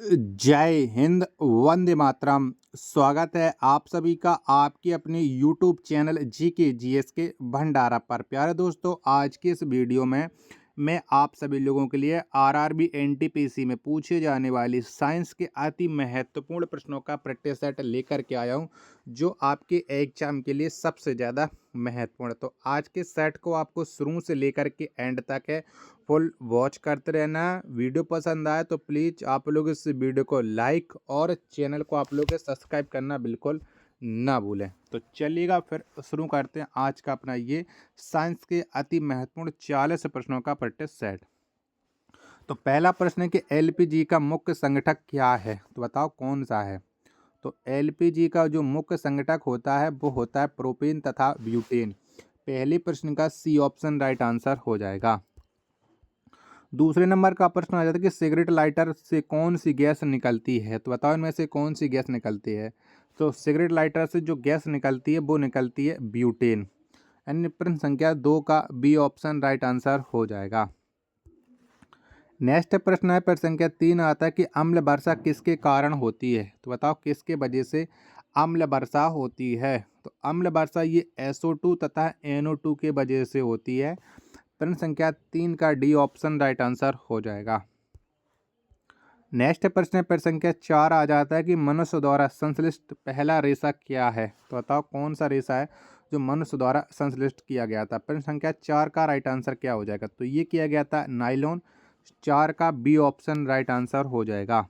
जय हिंद, वंदे मातरम। स्वागत है आप सभी का आपके अपने यूट्यूब चैनल जीके जीएस के भंडारा पर। प्यारे दोस्तों, आज के इस वीडियो में मैं आप सभी लोगों के लिए आरआरबी एनटीपीसी में पूछे जाने वाली साइंस के अति महत्वपूर्ण प्रश्नों का प्रैक्टिस सेट लेकर के आया हूं, जो आपके एग्जाम के लिए सबसे ज़्यादा महत्वपूर्ण। तो आज के सेट को आपको शुरू से लेकर के एंड तक है फुल वॉच करते रहना। वीडियो पसंद आए तो प्लीज़ आप लोग इस वीडियो को लाइक और चैनल को आप लोग सब्सक्राइब करना बिल्कुल ना भूलें। तो चलिएगा फिर शुरू करते हैं आज का अपना ये साइंस के अति महत्वपूर्ण 40 प्रश्नों का प्रैक्टिस सेट। तो पहला प्रश्न है कि एलपीजी का मुख्य संगठक क्या है, तो बताओ कौन सा है। तो एलपीजी का जो मुख्य संगठक होता है वो होता है प्रोपेन तथा ब्यूटेन। पहले प्रश्न का सी ऑप्शन राइट आंसर हो जाएगा। दूसरे नंबर का प्रश्न आ जाता है कि सिगरेट लाइटर से कौन सी गैस निकलती है, तो बताओ इनमें से कौन सी गैस निकलती है। तो सिगरेट लाइटर से जो गैस निकलती है वो निकलती है ब्यूटेन। अन्य प्रश्न संख्या 2 का बी ऑप्शन राइट आंसर हो जाएगा। नेक्स्ट प्रश्न है प्रश्न संख्या 3 आता है कि अम्ल वर्षा किसके कारण होती है, तो बताओ किसके वजह से अम्ल वर्षा होती है। तो अम्ल वर्षा ये SO2 तथा NO2 के वजह से होती है। प्रश्न संख्या 3 का डी ऑप्शन राइट आंसर हो जाएगा। नेक्स्ट प्रश्न है प्रश्न संख्या 4 आ जाता है कि मनुष्य द्वारा संश्लिष्ट पहला रेशा क्या है, तो बताओ कौन सा रेशा है जो मनुष्य द्वारा संश्लिष्ट किया गया था। प्रश्न संख्या 4 का राइट आंसर क्या हो जाएगा, तो ये किया गया था नाइलॉन। 4 का बी ऑप्शन राइट आंसर हो जाएगा।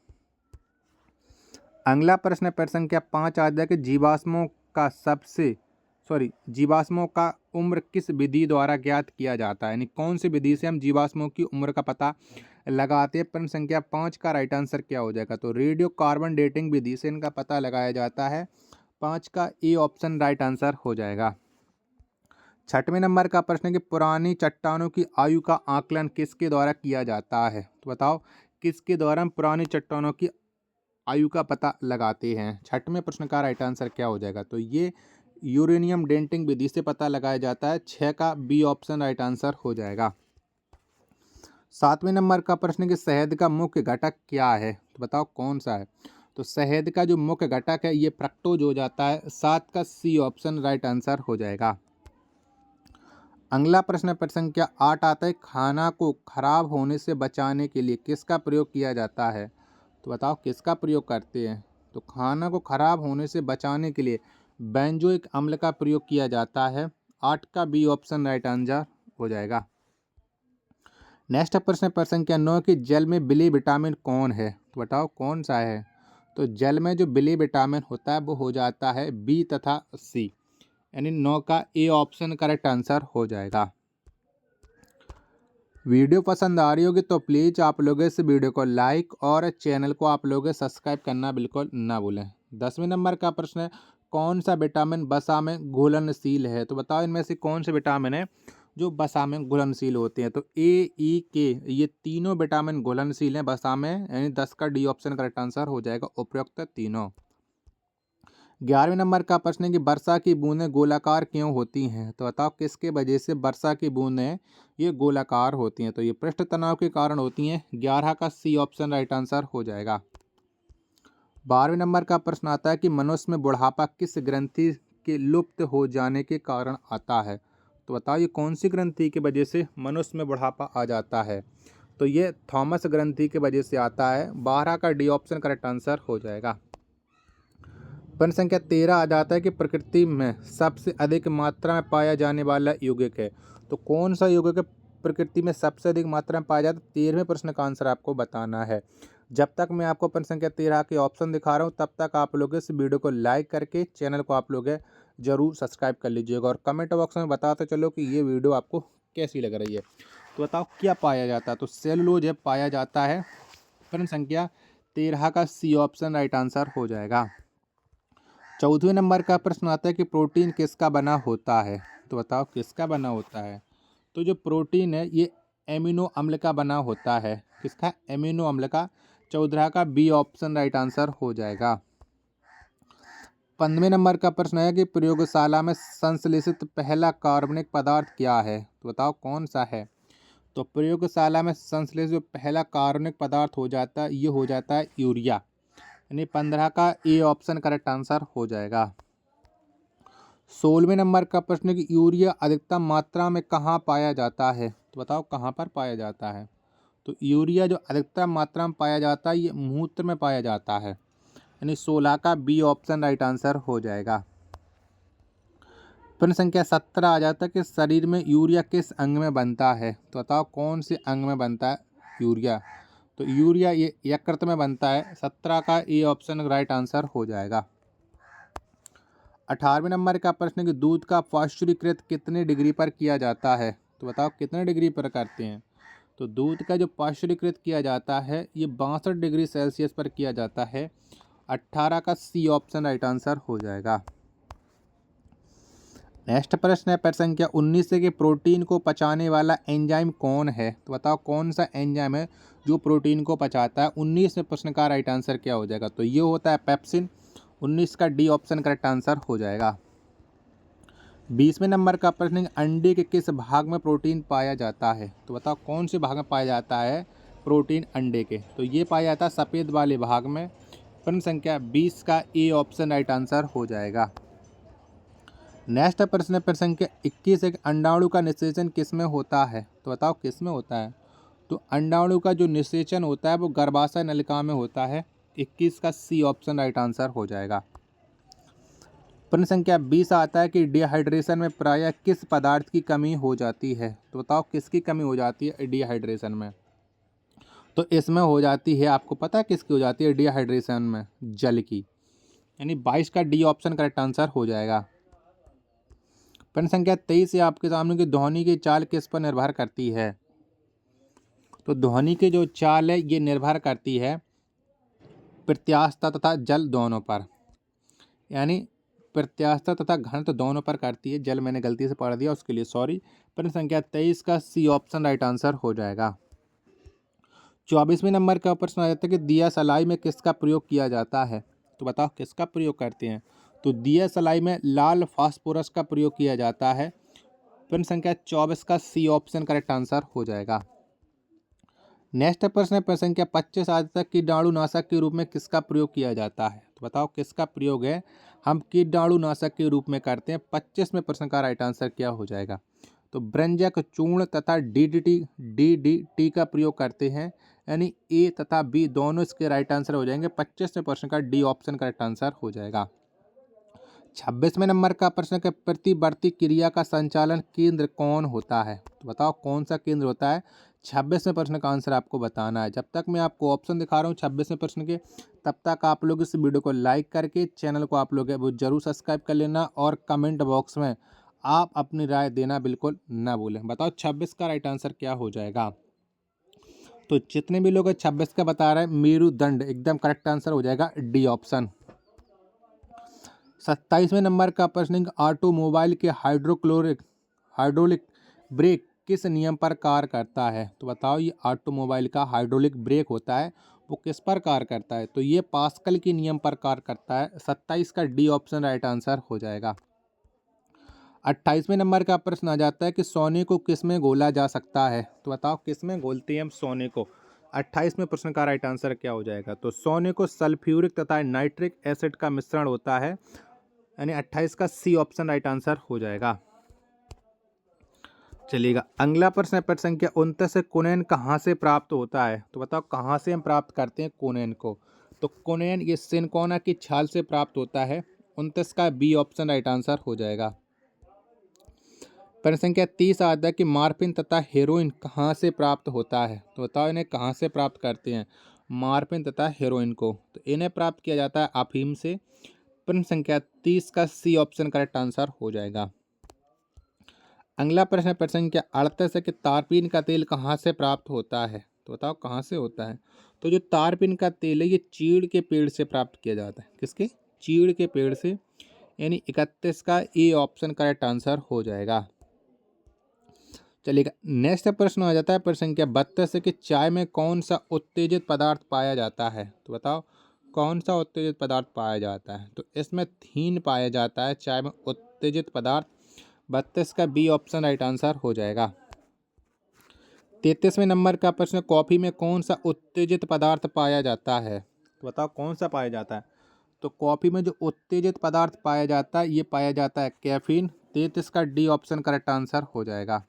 अगला प्रश्न है प्रश्न संख्या 5 आ जाएगा कि जीवाश्मों का उम्र किस विधि द्वारा ज्ञात किया जाता है, यानी कौन सी विधि से हम जीवाश्मों की उम्र का पता लगाते हैं। प्रश्न संख्या 5 का राइट आंसर क्या हो जाएगा, तो रेडियो कार्बन डेटिंग विधि से इनका पता लगाया जाता है। 5 का ए ऑप्शन राइट आंसर हो जाएगा। छठवें नंबर का प्रश्न है कि पुरानी चट्टानों की आयु का आकलन किसके द्वारा किया जाता है, तो बताओ किसके द्वारा हम पुरानी चट्टानों की आयु का पता लगाते हैं। छठवें प्रश्न का राइट आंसर क्या हो जाएगा, तो ये यूरेनियम डेटिंग विधि से पता लगाया जाता है। 6 का बी ऑप्शन राइट आंसर हो जाएगा। 7वें नंबर का प्रश्न कि शहद का मुख्य घटक क्या है, तो बताओ कौन सा है। तो शहद का जो मुख्य घटक है ये फ्रक्टोज हो जाता है। 7 का सी ऑप्शन राइट आंसर हो जाएगा। अगला प्रश्न प्रश्न संख्या 8 आता है खाना को खराब होने से बचाने के लिए किसका प्रयोग किया जाता है, तो बताओ किसका प्रयोग करते हैं। तो खाना को खराब होने से बचाने के लिए बेंजोइक अम्ल का प्रयोग किया जाता है। 8 का बी ऑप्शन राइट आंसर हो जाएगा। नेक्स्ट प्रश्न प्रश्न संख्या 9 कि जल में बिली विटामिन कौन है, तो बताओ कौन सा है। तो जल में जो बिली विटामिन होता है वो हो जाता है बी तथा सी, यानी 9 का ए ऑप्शन करेक्ट आंसर हो जाएगा। वीडियो पसंद आ रही होगी तो प्लीज़ आप लोग इस वीडियो को लाइक और चैनल को आप लोग सब्सक्राइब करना बिल्कुल ना भूलें। 10वें नंबर का प्रश्न है कौन सा विटामिन वसा में घुलनशील है, तो बताओ इनमें से कौन से विटामिन है जो वसा में घुलनशील होते हैं। तो ए, ई, के ये तीनों विटामिन घुलनशील हैं वसा में, यानी 10 का डी ऑप्शन करेक्ट आंसर हो जाएगा उपयुक्त तीनों। 11वें नंबर का प्रश्न है कि वर्षा की बूंदें गोलाकार क्यों होती हैं, तो बताओ किसके वजह से वर्षा की बूंदें ये गोलाकार होती हैं। तो ये पृष्ठ तनाव के कारण होती हैं। 11 का सी ऑप्शन राइट आंसर हो जाएगा। 12वें नंबर का प्रश्न आता है कि मनुष्य में बुढ़ापा किस ग्रंथि के लुप्त हो जाने के कारण आता है, तो बताओ ये कौन सी ग्रंथि की वजह से मनुष्य में बुढ़ापा आ जाता है। तो ये थॉमस ग्रंथि की वजह से आता है। 12 का डी ऑप्शन करेक्ट आंसर हो जाएगा। प्रश्न संख्या 13 आ जाता है कि प्रकृति में सबसे अधिक मात्रा में पाया जाने वाला यौगिक है, तो कौन सा यौगिक प्रकृति में सबसे अधिक मात्रा में पाया जाता है। 13वें प्रश्न का आंसर आपको बताना है। जब तक मैं आपको प्रश्न संख्या 13 के ऑप्शन दिखा रहा हूँ तब तक आप लोग इस वीडियो को लाइक करके चैनल को आप लोग जरूर सब्सक्राइब कर लीजिएगा और कमेंट बॉक्स में बताते चलो कि ये वीडियो आपको कैसी लग रही है। तो बताओ क्या पाया जाता है, तो सेलुलोज पाया जाता है। प्रश्न संख्या 13 का सी ऑप्शन राइट आंसर हो जाएगा। 14वें नंबर का प्रश्न आता है कि प्रोटीन किसका बना होता है, तो बताओ किसका बना होता है। तो जो प्रोटीन है ये एमिनो अम्ल का बना होता है। किसका, एमिनो अम्ल का। 14 का बी ऑप्शन राइट आंसर हो जाएगा। 15वें नंबर का प्रश्न है कि प्रयोगशाला में संश्लेषित पहला कार्बनिक पदार्थ क्या है, तो बताओ कौन सा है। तो प्रयोगशाला में संश्लेषित जो पहला कार्बनिक पदार्थ हो जाता है ये हो जाता है यूरिया, यानी 15 का ए ऑप्शन करेक्ट आंसर हो जाएगा। 16वें नंबर का प्रश्न है कि यूरिया अधिकतम मात्रा में कहाँ पाया जाता है, तो बताओ कहाँ पर पाया जाता है। तो यूरिया जो अधिकतम मात्रा में पाया जाता है ये मूत्र में पाया जाता है, यानी 16 का बी ऑप्शन राइट आंसर हो जाएगा। प्रश्न संख्या 17 आ जाता है कि शरीर में यूरिया किस अंग में बनता है, तो बताओ कौन से अंग में बनता है यूरिया। तो यूरिया ये यकृत में बनता है, 17 का ए ऑप्शन राइट आंसर हो जाएगा। 18वें नंबर का प्रश्न है कि दूध का पाश्चुरीकृत कितने डिग्री पर किया जाता है, तो बताओ कितने डिग्री पर करते हैं। तो दूध का जो पाश्चुरीकृत किया जाता है ये 62 डिग्री सेल्सियस पर किया जाता है, 18 का सी ऑप्शन राइट आंसर हो जाएगा। नेक्स्ट प्रश्न है प्रश्न संख्या 19 से कि प्रोटीन को पचाने वाला एंजाइम कौन है, तो बताओ कौन सा एंजाइम है जो प्रोटीन को पचाता है। 19 में प्रश्न का राइट आंसर क्या हो जाएगा, तो ये होता है पेप्सिन, 19 का डी ऑप्शन करेक्ट आंसर हो जाएगा। 20वें नंबर का प्रश्न है अंडे के किस भाग में प्रोटीन पाया जाता है, तो बताओ कौन से भाग में पाया जाता है प्रोटीन अंडे के। तो ये पाया जाता है सफ़ेद वाले भाग में, प्रश्न संख्या 20 का ए ऑप्शन राइट आंसर हो जाएगा। नेक्स्ट प्रश्न है प्रश्न संख्या 21 है अंडाणु का निषेचन किस में होता है, तो बताओ किस में होता है। तो अंडाणु का जो निषेचन होता है वो गर्भाशय नलिका में होता है, 21 का सी ऑप्शन राइट आंसर हो जाएगा। प्रश्न संख्या 20 आता है कि डिहाइड्रेशन में प्रायः किस पदार्थ की कमी हो जाती है, तो बताओ किसकी कमी हो जाती है डिहाइड्रेशन में। तो इसमें हो जाती है, आपको पता है किसकी हो जाती है डिहाइड्रेशन में, जल की, यानी 22 का डी ऑप्शन करेक्ट आंसर हो जाएगा। प्रश्न संख्या 23 है आपके सामने कि ध्वनि की चाल किस पर निर्भर करती है। तो ध्वनि की जो चाल है ये निर्भर करती है प्रत्यास्थता तथा जल दोनों पर, यानी प्रत्यास्थता तथा घनत्व दोनों पर करती है। जल मैंने गलती से पढ़ दिया, उसके लिए सॉरी। प्रश्न संख्या 23 का सी ऑप्शन राइट आंसर हो जाएगा। 24वें नंबर का प्रश्न आ जाता है कि दिया सलाई में किसका प्रयोग किया जाता है, तो बताओ किसका प्रयोग करते हैं। तो दिया सलाई में लाल फास्फोरस का प्रयोग किया जाता है, प्रश्न संख्या 24 का सी ऑप्शन करेक्ट आंसर हो जाएगा। नेक्स्ट प्रश्न है प्रश्न संख्या 25 आज तक कीटाणुनाशक के रूप में किसका प्रयोग किया जाता है, तो बताओ किसका प्रयोग है हम कीटाणुनाशक के रूप में करते हैं। 25 में प्रश्न का राइट आंसर क्या हो जाएगा। तो ब्रंजक चूर्ण तथा डीडीटी का प्रयोग करते हैं, यानी ए तथा बी दोनों इसके राइट आंसर हो जाएंगे। 25 में प्रश्न का डी ऑप्शन करेक्ट आंसर हो जाएगा। 26वें नंबर का प्रश्न के प्रतिवर्ती क्रिया का संचालन केंद्र कौन होता है, तो बताओ कौन सा केंद्र होता है। 26वें प्रश्न का आंसर आपको बताना है। जब तक मैं आपको ऑप्शन दिखा रहा हूँ 26वें प्रश्न के, तब तक आप लोग इस वीडियो को लाइक करके चैनल को आप लोग वो जरूर सब्सक्राइब कर लेना और कमेंट बॉक्स में आप अपनी राय देना बिल्कुल ना भूलें। बताओ 26 का राइट आंसर क्या हो जाएगा। तो जितने भी लोग 26 का बता रहे हैं मेरुदंड एकदम करेक्ट आंसर हो जाएगा, डी ऑप्शन। 27वें नंबर का प्रश्न ऑटोमोबाइल के हाइड्रोलिक ब्रेक किस नियम पर कार्य करता है, तो बताओ ये ऑटोमोबाइल का हाइड्रोलिक ब्रेक होता है वो किस पर कार्य करता है। तो ये पास्कल के नियम पर कार्य करता है, 27 का डी ऑप्शन राइट आंसर हो जाएगा। 28वें नंबर का प्रश्न आ जाता है कि सोने को किस में घोला जा सकता है, तो बताओ किस में घोलते हैं हम सोने को। 28वें प्रश्न का राइट आंसर क्या हो जाएगा। तो सोने को सल्फ्यूरिक तथा नाइट्रिक एसिड का मिश्रण होता है, यानी 28 का सी ऑप्शन राइट आंसर हो जाएगा। चलिएगा अगला प्रश्न है प्रश्न संख्या 29 से कोनेन कहाँ से प्राप्त होता है, तो बताओ कहाँ से हम प्राप्त करते हैं कोनेन को। तो कोनेन ये सिनकोना की छाल से प्राप्त होता है, 29 का बी ऑप्शन राइट आंसर हो जाएगा। प्रश्न संख्या 30 आता है कि मार्फिन तथा हेरोइन कहाँ से प्राप्त होता है, तो बताओ इन्हें कहाँ से प्राप्त करते हैं मार्फिन तथा हेरोइन को। तो इन्हें प्राप्त किया जाता है अफीम से, प्रश्न संख्या 30 का सी ऑप्शन करेक्ट आंसर हो जाएगा। अगला प्रश्न है प्रश्न संख्या 38 है कि तारपीन का तेल कहाँ से प्राप्त होता है, तो बताओ कहाँ से होता है। तो जो तारपीन का तेल है ये चीड़ के पेड़ से प्राप्त किया जाता है, किसके, चीड़ के पेड़ से, यानी 31 का ए ऑप्शन करेक्ट आंसर हो जाएगा। चलिएगा नेक्स्ट प्रश्न आ जाता है प्रश्न संख्या 32 है कि चाय में कौन सा उत्तेजित पदार्थ पाया जाता है, तो बताओ कौन सा उत्तेजित पदार्थ पाया जाता है। तो इसमें थीन पाया जाता है चाय में उत्तेजित पदार्थ, 32 का बी ऑप्शन राइट आंसर हो जाएगा। 33वें नंबर का प्रश्न, कॉफ़ी में कौन सा उत्तेजित पदार्थ पाया जाता है? तो बताओ कौन सा पाया जाता है? तो कॉफ़ी में जो उत्तेजित पदार्थ पाया जाता है ये पाया जाता है कैफीन। 33 का डी ऑप्शन करेक्ट आंसर हो जाएगा।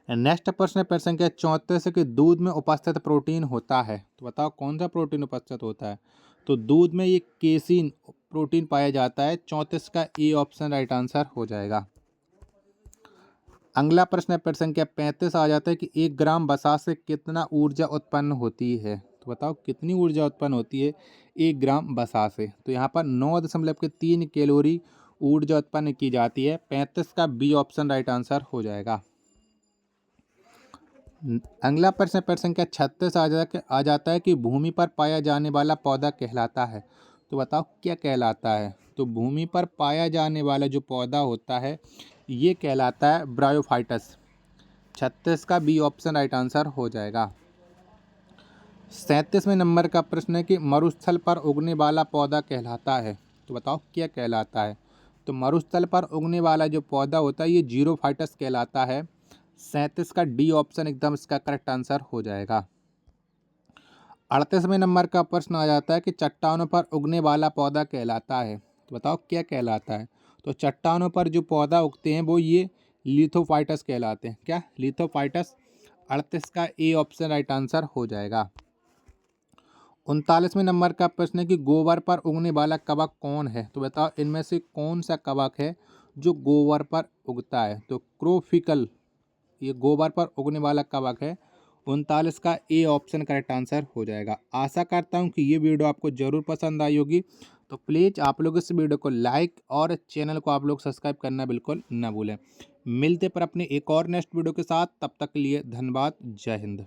नेक्स्ट प्रश्न है प्रश्न संख्या 34 कि दूध में उपस्थित प्रोटीन होता है। तो बताओ कौन सा प्रोटीन उपस्थित होता है? तो दूध में ये केसिन प्रोटीन पाया जाता है। 34 का ए ऑप्शन राइट आंसर हो जाएगा। अगला प्रश्न है प्रश्न संख्या 35 आ जाता है कि 1 ग्राम वसा से कितना ऊर्जा उत्पन्न होती है? तो बताओ कितनी ऊर्जा उत्पन्न होती है 1 ग्राम वसा से? तो यहाँ पर 9.3 कैलोरी ऊर्जा उत्पन्न की जाती है। 35 का बी ऑप्शन राइट आंसर हो जाएगा। अगला प्रश्न प्रश्न संख्या 36 आ जाता है कि भूमि पर पाया जाने वाला पौधा कहलाता है। तो बताओ क्या कहलाता है? तो भूमि पर पाया जाने वाला जो पौधा होता है ये कहलाता है ब्रायोफाइटस। 36 का बी ऑप्शन राइट आंसर हो जाएगा। 37वें नंबर का प्रश्न है कि मरुस्थल पर उगने वाला पौधा कहलाता है। तो बताओ क्या कहलाता है? तो मरुस्थल पर उगने वाला जो पौधा होता है ये जीरोफाइटस कहलाता है। 37 का डी ऑप्शन एकदम इसका करेक्ट आंसर हो जाएगा। 38वें नंबर का प्रश्न आ जाता है कि चट्टानों पर उगने वाला पौधा कहलाता है। तो बताओ क्या कहलाता है? तो चट्टानों पर जो पौधा उगते हैं वो ये लिथोफाइटस कहलाते हैं। क्या? लिथोफाइटस। 38 का ए ऑप्शन राइट आंसर हो जाएगा। 39वें नंबर का प्रश्न है कि गोबर पर उगने वाला कवक कौन है? तो बताओ इनमें से कौन सा कवक है जो गोबर पर उगता है? तो क्रोफिकल ये गोबर पर उगने वाला कवक है। 39 का ए ऑप्शन करेक्ट आंसर हो जाएगा। आशा करता हूँ कि ये वीडियो आपको ज़रूर पसंद आई होगी। तो प्लीज़ आप लोग इस वीडियो को लाइक और चैनल को आप लोग सब्सक्राइब करना बिल्कुल ना भूलें। मिलते पर अपने एक और नेक्स्ट वीडियो के साथ, तब तक के लिए धन्यवाद। जय हिंद।